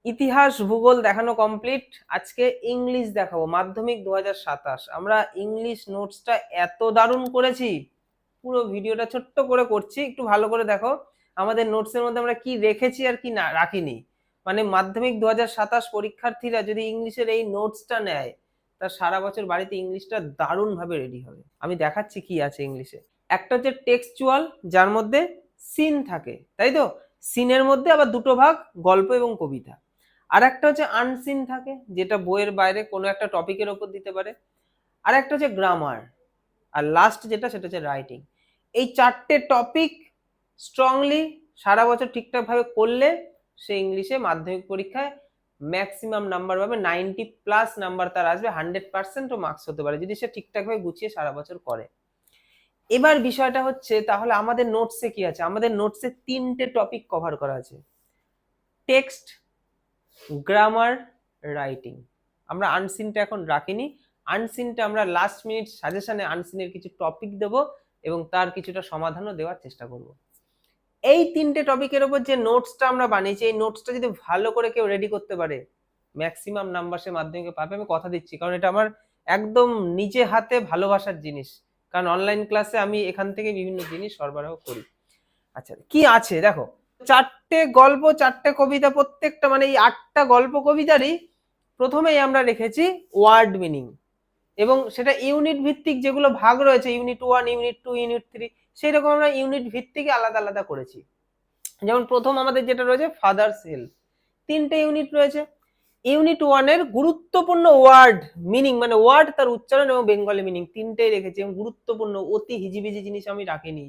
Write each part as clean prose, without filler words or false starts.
ইতিহাস ভূগোল দেখানো কমপ্লিট। আজকে ইংলিশ দেখাবো, মাধ্যমিক 2027। আমরা ইংলিশ নোটসটা এত দারুণ করেছি, পুরো ভিডিওটা ছোট্ট করে করছি, একটু ভালো করে দেখো আমাদের নোটসের মধ্যে আমরা কি রেখেছি আর কি না রাখিনি। মানে মাধ্যমিক 2027 পরীক্ষার্থীরা যদি ইংলিশের এই নোটসটা নেয়, তার সারা বছর বাড়িতে ইংলিশটা দারুণ ভাবে রেডি হবে। আমি দেখাচ্ছি কি আছে ইংলিশে। একটা হচ্ছে টেক্সচুয়াল, যার মধ্যে সিন থাকে, তাই তো? সিনের মধ্যে আবার দুটো ভাগ, গল্প এবং কবিতা। আর একটা হচ্ছে আনসিন থাকে, যেটা বইয়ের বাইরে কোনো একটা টপিকের ওপর দিতে পারে। আর একটা হচ্ছে গ্রামার। আর লাস্ট যেটা, সেটা হচ্ছে রাইটিং। এই চারটে টপিক স্ট্রংলি সারা বছর ঠিকঠাক ভাবে করলে সে ইংলিশে মাধ্যমিক পরীক্ষায় ম্যাক্সিমাম নাম্বার পাবে, 90+ নাম্বার তার আসবে, 100%ও মার্কস হতে পারে যদি সে ঠিকঠাক ভাবে গুছিয়ে সারা বছর করে। এবার বিষয়টা হচ্ছে, তাহলে আমাদের নোটসে কি আছে? আমাদের নোটসে 3টে টপিক কভার করা আছে: টেক্সট, গ্রামার, রাইটিং। আমরা আনসিনটা এখন রাখিনি। আনসিনটা আমরা লাস্ট মিনিট সাজেশনে আনসিনের কিছু টপিক দেব এবং তার কিছুটা সমাধানও দেওয়ার চেষ্টা করব। এই 3টে টপিকের উপর যে নোটসটা আমরা বানিয়েছি, এই নোটসটা যদি ভালো করে কেউ রেডি করতে পারে, ম্যাক্সিমাম নাম্বার সে মাধ্যমিকে পাবে, আমি কথা দিচ্ছি। কারণ এটা আমার একদম নিজে হাতে ভালোবাসার জিনিস, কারণ অনলাইন ক্লাসে আমি এখান থেকে বিভিন্ন জিনিস সরবরাহ করি। আচ্ছা, কি আছে দেখো। 4টে গল্প, 4টে কবিতা, প্রত্যেকটা মানে এই 8টা গল্প কবিতারই প্রথমেই আমরা রেখেছি ওয়ার্ড মিনিং, এবং সেটা ইউনিট ভিত্তিক যেগুলো ভাগ রয়েছে, ইউনিট 1, ইউনিট 2, ইউনিট 3, সেই রকম আমরা ইউনিট ভিত্তিক আলাদা আলাদা করেছি। যেমন প্রথম আমাদের যেটা রয়েছে ফাদার্স হেল্প, 3টে ইউনিট রয়েছে। ইউনিট 1-এর গুরুত্বপূর্ণ ওয়ার্ড মিনিং, মানে ওয়ার্ড, তার উচ্চারণ এবং বেঙ্গলি মিনিং, 3টেই রেখেছি। এবং গুরুত্বপূর্ণ, অতি হিজিবিজি জিনিস আমি রাখিনি।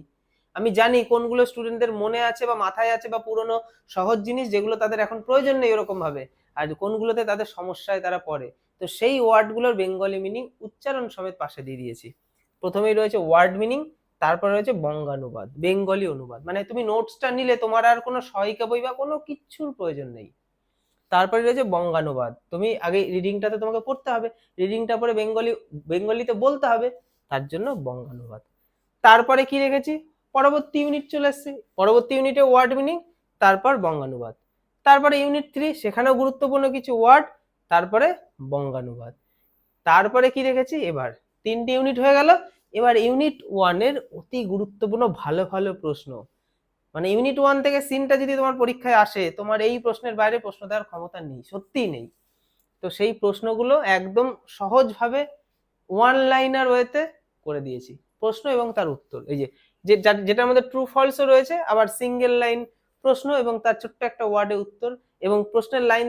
আমি জানি কোনগুলো স্টুডেন্টদের মনে আছে বা মাথায় আছে, বা পুরনো সহজ জিনিস যেগুলো তাদের এখন প্রয়োজন নেই এরকম ভাবে, আর কোনগুলোতে তাদের সমস্যায় তারা পড়ে। তো সেই ওয়ার্ডগুলোর বেঙ্গলি মিনিং উচ্চারণ সমেত পাশে দিয়ে দিয়েছি। প্রথমেই রয়েছে ওয়ার্ড মিনিং, তারপরে রয়েছে বঙ্গানুবাদ, বেঙ্গলি অনুবাদ। মানে তুমি নোটসটা নিলে তোমার আর কোনো সহায়িকা বই বা কোনো কিচ্ছুর প্রয়োজন নেই। তারপরে রয়েছে বঙ্গানুবাদ, তুমি আগে রিডিংটা তো তোমাকে পড়তে হবে, রিডিংটা পরে বেঙ্গলিতে বলতে হবে, তার জন্য বঙ্গানুবাদ। তারপরে কি রেখেছি, পরবর্তী ইউনিট চলে এসছে, পরবর্তী ইউনিটে ওয়ার্ড মিনিং, তারপর বঙ্গানুবাদ। তারপরে ইউনিট 3, সেখানেও গুরুত্বপূর্ণ কিছু ওয়ার্ড, তারপরে বঙ্গানুবাদ। তারপরে কি রেখেছি, এবার 3টে ইউনিট হয়ে গেল। এবার ইউনিট 1-এর অতি গুরুত্বপূর্ণ ভালো ভালো প্রশ্ন। মানে ইউনিট 1 থেকে সিনটা যদি তোমার পরীক্ষায় আসে, তোমার এই প্রশ্নের বাইরে প্রশ্ন দেওয়ার ক্ষমতা নেই, সত্যিই নেই। তো সেই প্রশ্নগুলো একদম সহজভাবে ওয়ান লাইনার ওয়েতে করে দিয়েছি, প্রশ্ন এবং তার উত্তর। এই যে যেটার মধ্যে ট্রু ফলসও রয়েছে, আবার সিঙ্গেল লাইন প্রশ্ন এবং তার ছোট্ট একটা ওয়ার্ডে উত্তর, এবং প্রশ্নের লাইন